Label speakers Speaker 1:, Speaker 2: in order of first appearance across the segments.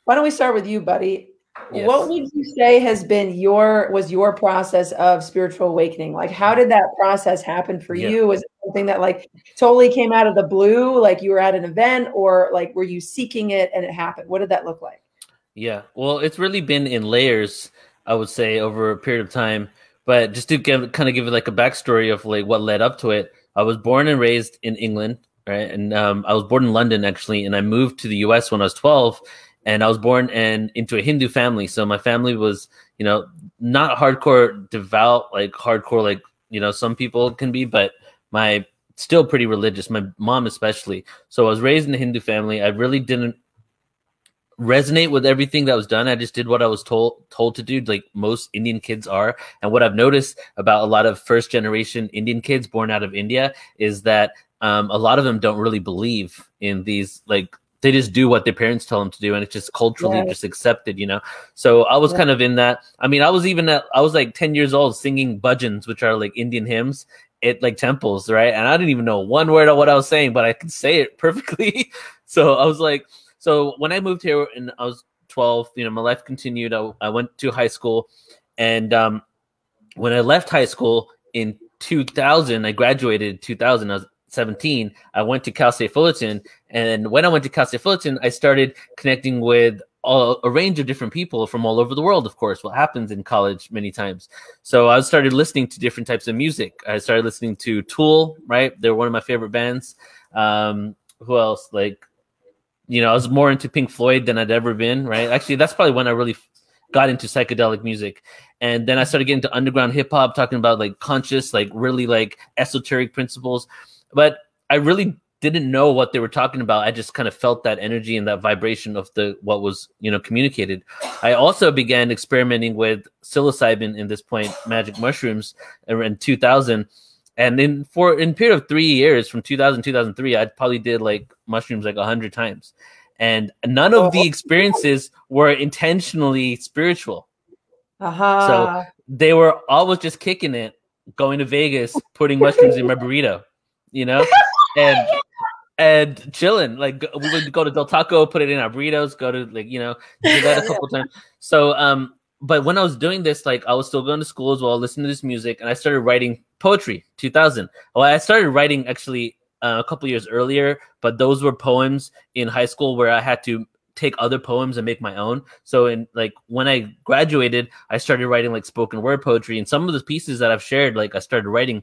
Speaker 1: Why don't we start with you, buddy?
Speaker 2: Yes.
Speaker 1: What would you say has been your process of spiritual awakening? Like, how did that process happen for you? Was it something that like totally came out of the blue, like you were at an event, or like were you seeking it and it happened? What did that look like?
Speaker 2: Yeah, well, it's really been in layers, I would say, over a period of time. But just to kind of give it like a backstory of like what led up to it, I was born and raised in England, right? And I was born in London actually, and I moved to the US when I was 12. And I was born into a Hindu family. So my family was, not hardcore devout, like hardcore, like, some people can be, but still pretty religious, my mom especially. So I was raised in a Hindu family. I really didn't resonate with everything that was done. I just did what I was told to do, like most Indian kids are. And what I've noticed about a lot of first generation Indian kids born out of India is that a lot of them don't really believe in these, like, they just do what their parents tell them to do, and it's just culturally just accepted, So I was kind of in that. I mean, I was like 10 years old singing bhajans, which are like Indian hymns at like temples, right? And I didn't even know one word of what I was saying, but I could say it perfectly. So I was like, so when I moved here and I was 12, my life continued. I went to high school, and when I left high school in 2000, I graduated in 2000. I was 17. I went to Cal State Fullerton, and when I went to Cal State Fullerton, I started connecting with a range of different people from all over the world. Of course, what happens in college many times. So I started listening to different types of music. I started listening to Tool, right? They're one of my favorite bands. Who else? Like, I was more into Pink Floyd than I'd ever been, right? Actually, that's probably when I really got into psychedelic music. And then I started getting to underground hip hop, talking about like conscious, like really like esoteric principles. But I really didn't know what they were talking about. I just kind of felt that energy and that vibration of what was, communicated. I also began experimenting with psilocybin in this point, magic mushrooms, in 2000. And in a period of 3 years, from 2000 to 2003, I probably did like mushrooms like 100 times. And none of the experiences were intentionally spiritual. So they were always just kicking it, going to Vegas, putting mushrooms in my burrito, and chilling. Like we would go to Del Taco, put it in our burritos, go to like, do that a couple times. So, but when I was doing this, like I was still going to school as well, listening to this music, and I started writing poetry. 2000. Well, I started writing actually a couple years earlier, but those were poems in high school where I had to take other poems and make my own. So when I graduated, I started writing like spoken word poetry, and some of the pieces that I've shared, like I started writing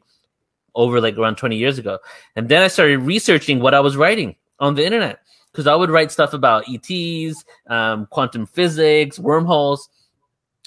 Speaker 2: over like around 20 years ago. And then I started researching what I was writing on the internet, because I would write stuff about ETs, quantum physics, wormholes.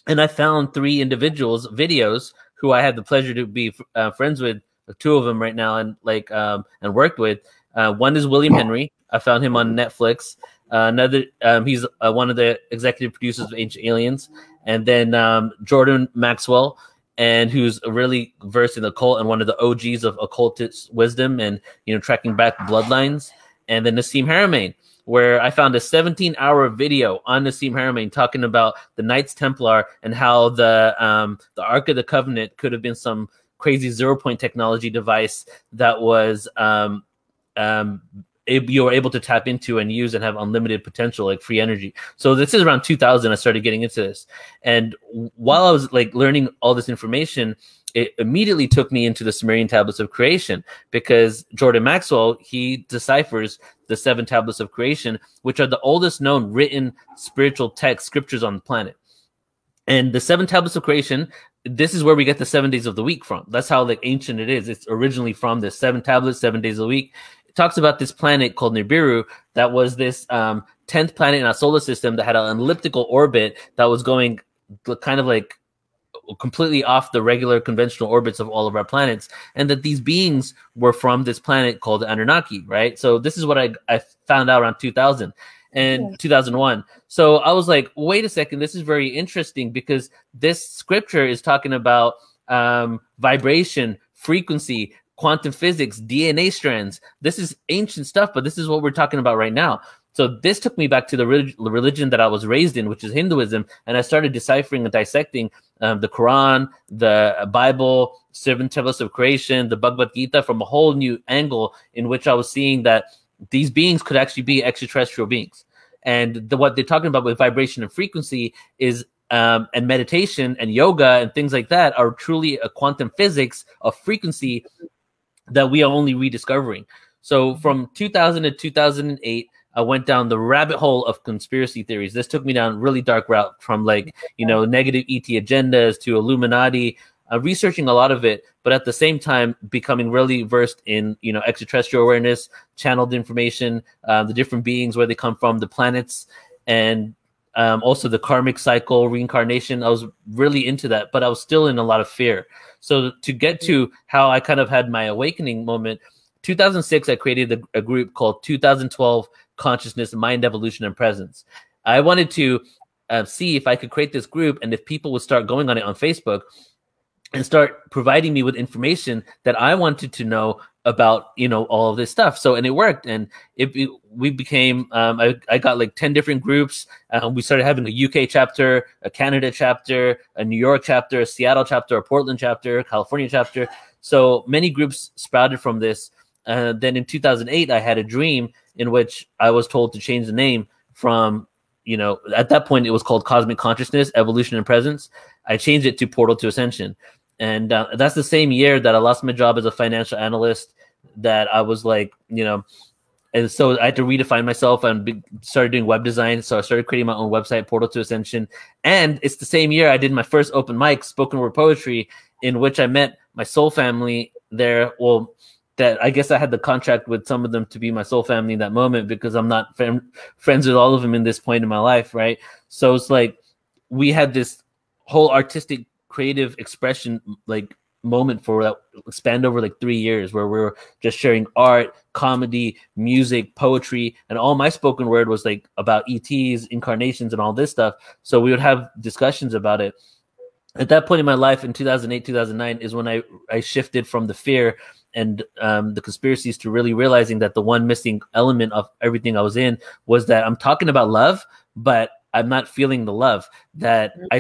Speaker 2: And I found 3 individuals' videos who I had the pleasure to be friends with, 2 of them right now, and and worked with. One is William Henry. I found him on Netflix. Another, he's one of the executive producers of Ancient Aliens. And then Jordan Maxwell, and who's really versed in the occult and one of the OGs of occultist wisdom and, tracking back bloodlines. And then Nassim Haramein, where I found a 17-hour video on Nassim Haramein talking about the Knights Templar and how the Ark of the Covenant could have been some crazy 0-point technology device that was you were able to tap into and use and have unlimited potential, like free energy. So this is around 2000. I started getting into this, and while I was like learning all this information, it immediately took me into the Sumerian tablets of creation, because Jordan Maxwell, he deciphers the 7 tablets of creation, which are the oldest known written spiritual text scriptures on the planet. And the 7 tablets of creation, this is where we get the 7 days of the week from. That's how like ancient it is. It's originally from the 7 tablets, 7 days a week. It talks about this planet called Nibiru that was this 10th planet in our solar system that had an elliptical orbit that was going kind of like completely off the regular conventional orbits of all of our planets, and that these beings were from this planet called the Anunnaki, right? So this is what I found out around 2000 and 2001. So I was like, wait a second, this is very interesting, because this scripture is talking about vibration, frequency, quantum physics, DNA strands. This is ancient stuff, but this is what we're talking about right now. So this took me back to the religion that I was raised in, which is Hinduism. And I started deciphering and dissecting the Quran, the Bible, 7 tablets of creation, the Bhagavad Gita from a whole new angle, in which I was seeing that these beings could actually be extraterrestrial beings. And what they're talking about with vibration and frequency is and meditation and yoga and things like that are truly a quantum physics of frequency that we are only rediscovering. So from 2000 to 2008, I went down the rabbit hole of conspiracy theories. This took me down a really dark route from like, negative ET agendas to Illuminati, researching a lot of it, but at the same time becoming really versed in, extraterrestrial awareness, channeled information, the different beings, where they come from, the planets, and also the karmic cycle, reincarnation. I was really into that, but I was still in a lot of fear. So to get to how I kind of had my awakening moment, 2006, I created a group called 2012 Consciousness, Mind, Evolution, and Presence. I wanted to see if I could create this group and if people would start going on it on Facebook and start providing me with information that I wanted to know about, all of this stuff. So, and it worked. And we became, I got like 10 different groups. We started having a UK chapter, a Canada chapter, a New York chapter, a Seattle chapter, a Portland chapter, a California chapter. So many groups sprouted from this. Then in 2008, I had a dream in which I was told to change the name from, at that point it was called Cosmic Consciousness, Evolution, and Presence. I changed it to Portal to Ascension. And that's the same year that I lost my job as a financial analyst, that I was like, and so I had to redefine myself and started doing web design. So I started creating my own website, Portal to Ascension. And it's the same year I did my first open mic, spoken word poetry, in which I met my soul family there. Well, that I guess I had the contract with some of them to be my soul family in that moment, because I'm not friends with all of them in this point in my life, right? So it's like we had this whole artistic creative expression like moment for that spanned over like 3 years, where we were just sharing art, comedy, music, poetry, and all my spoken word was like about ETs, incarnations, and all this stuff. So we would have discussions about it. At that point in my life, in 2008, 2009, is when I shifted from the fear and the conspiracies to really realizing that the one missing element of everything I was in was that I'm talking about love, but I'm not feeling the love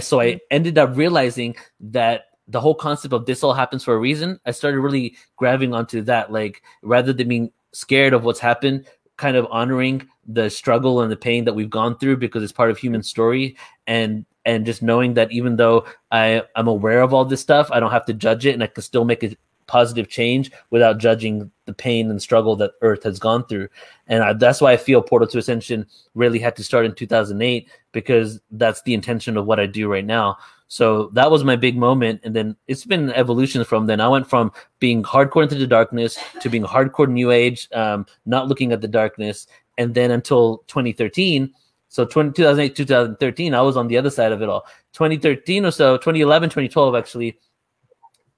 Speaker 2: so I ended up realizing that the whole concept of this all happens for a reason. I started really grabbing onto that, like rather than being scared of what's happened, kind of honoring the struggle and the pain that we've gone through, because it's part of human story. And just knowing that even though I'm aware of all this stuff, I don't have to judge it, and I can still make a positive change without judging the pain and struggle that Earth has gone through. And that's why I feel Portal to Ascension really had to start in 2008, because that's the intention of what I do right now. So that was my big moment. And then it's been evolution from then. I went from being hardcore into the darkness to being hardcore new age, not looking at the darkness. And then until 2013, so 2008, 2013, I was on the other side of it all. 2013 or so, 2011, 2012, actually,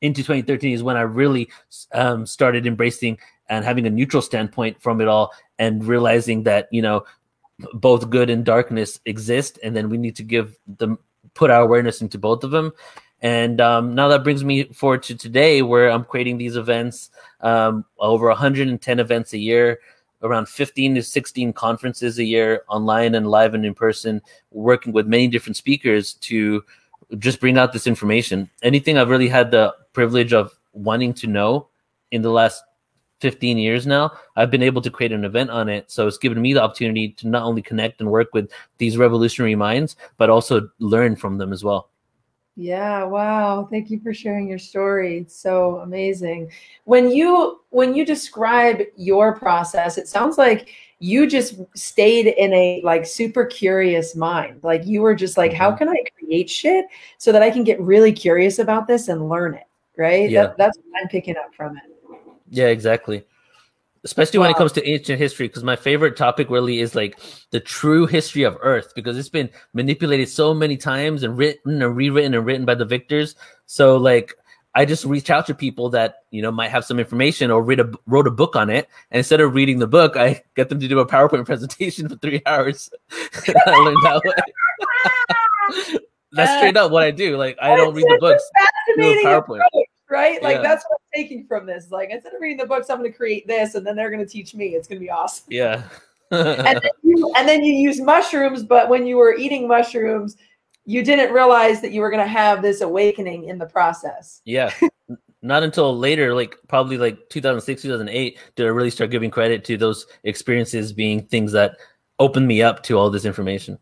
Speaker 2: into 2013 is when I really started embracing and having a neutral standpoint from it all, and realizing that, both good and darkness exist. And then we need to put our awareness into both of them. And now that brings me forward to today, where I'm creating these events, over 110 events a year, around 15 to 16 conferences a year, online and live and in person, working with many different speakers to just bring out this information. Anything I've really had the privilege of wanting to know in the last 15 years now, I've been able to create an event on it. So it's given me the opportunity to not only connect and work with these revolutionary minds, but also learn from them as well.
Speaker 1: Yeah, wow. Thank you for sharing your story. It's so amazing. When you describe your process, it sounds like you just stayed in a like super curious mind. Like you were just like, how can I create shit so that I can get really curious about this and learn it, right?
Speaker 2: Yeah.
Speaker 1: That's what I'm picking up from it.
Speaker 2: Yeah, exactly. Especially when it comes to ancient history, because my favorite topic really is like the true history of Earth, because it's been manipulated so many times and written and rewritten and written by the victors. So like I just reach out to people that, might have some information or wrote a book on it. And instead of reading the book, I get them to do a PowerPoint presentation for 3 hours. I learned that way. That's straight up what I do. Like I don't read the books. Do a PowerPoint.
Speaker 1: Right? Like that's what I'm taking from this. Like instead of reading the books, I'm going to create this, and then they're going to teach me. It's going to be awesome.
Speaker 2: Yeah.
Speaker 1: and then you use mushrooms, but when you were eating mushrooms, you didn't realize that you were going to have this awakening in the process.
Speaker 2: Yeah. Not until later, like probably like 2006, 2008, did I really start giving credit to those experiences being things that opened me up to all this information.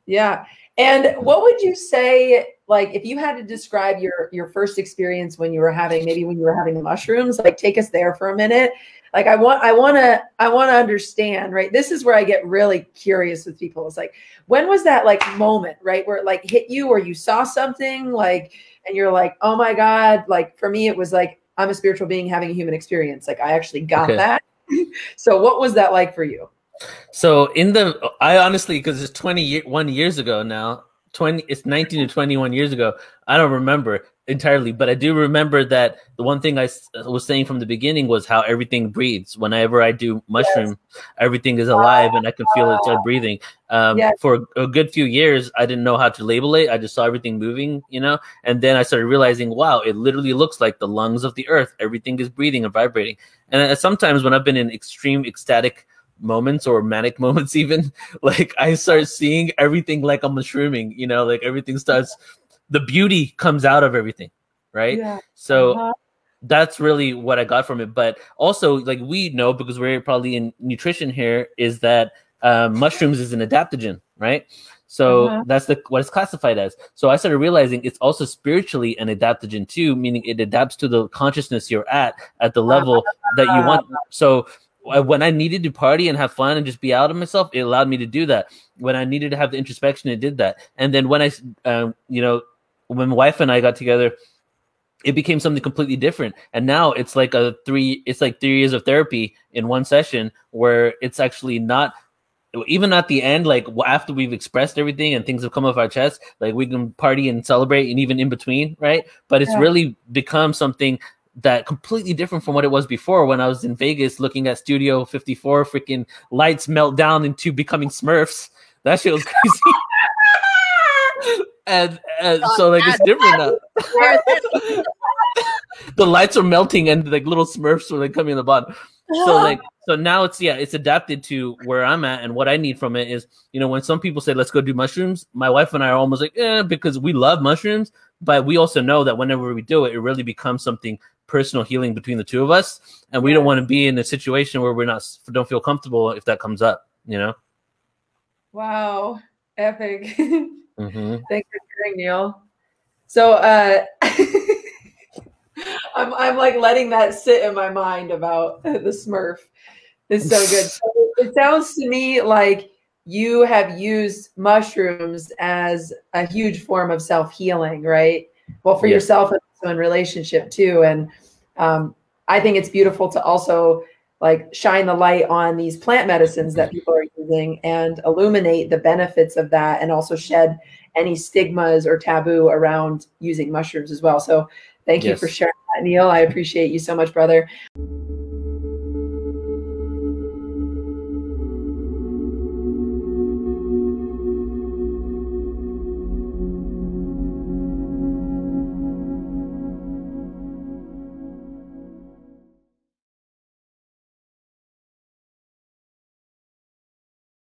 Speaker 1: Yeah. And what would you say, like, if you had to describe your first experience when you were having, maybe when you were having the mushrooms, like, take us there for a minute. Like, I want to understand, right? This is where I get really curious with people. It's like, when was that like moment, right? Where it like hit you, or you saw something like, and you're like, oh my God. Like, for me, it was like, I'm a spiritual being having a human experience. Like, I actually got that. So what was that like for you?
Speaker 2: So I honestly, because it's 21 years ago now, it's 19 to 21 years ago. I don't remember entirely, but I do remember that the one thing I was saying from the beginning was how everything breathes. Whenever I do mushroom, everything is alive and I can feel it start breathing. For a good few years, I didn't know how to label it. I just saw everything moving, you know, and then I started realizing, wow, it literally looks like the lungs of the earth. Everything is breathing and vibrating. And sometimes when I've been in extreme ecstatic moments or manic moments, even, like, I start seeing everything like I'm mushrooming, you know, like everything starts, the beauty comes out of everything, right? So that's really what I got from it. But also, like, we know, because we're probably in nutrition here, is that mushrooms is an adaptogen, right? So that's what it's classified as. So I started realizing it's also spiritually an adaptogen too, meaning it adapts to the consciousness you're at the level that you want. So when I needed to party and have fun and just be out of myself, it allowed me to do that. When I needed to have the introspection, it did that. And then when you know, when my wife and I got together, it became something completely different. And now it's like 3 years of therapy in one session, where it's actually not, even at the end, like after we've expressed everything and things have come off our chest, like we can party and celebrate, and even in between, right? But it's really become something that completely different from what it was before, when I was in Vegas looking at Studio 54, freaking lights melt down into becoming Smurfs. That shit was crazy. and so like it's different now. The lights are melting and like little Smurfs are like coming in the bottom. So now it's adapted to where I'm at, and what I need from it is, you know, when some people say let's go do mushrooms, my wife and I are almost like, because we love mushrooms, but we also know that whenever we do it, it really becomes something personal healing between the two of us, and we don't want to be in a situation where don't feel comfortable if that comes up, you know.
Speaker 1: Wow, epic. Thanks for sharing, Neil. So I'm like letting that sit in my mind about the Smurf. It's so good. So it sounds to me like you have used mushrooms as a huge form of self-healing, right? Well, for yourself and also in relationship too. And I think it's beautiful to also like shine the light on these plant medicines that people are using and illuminate the benefits of that, and also shed any stigmas or taboo around using mushrooms as well. So thank you for sharing that, Neil. I appreciate you so much, brother.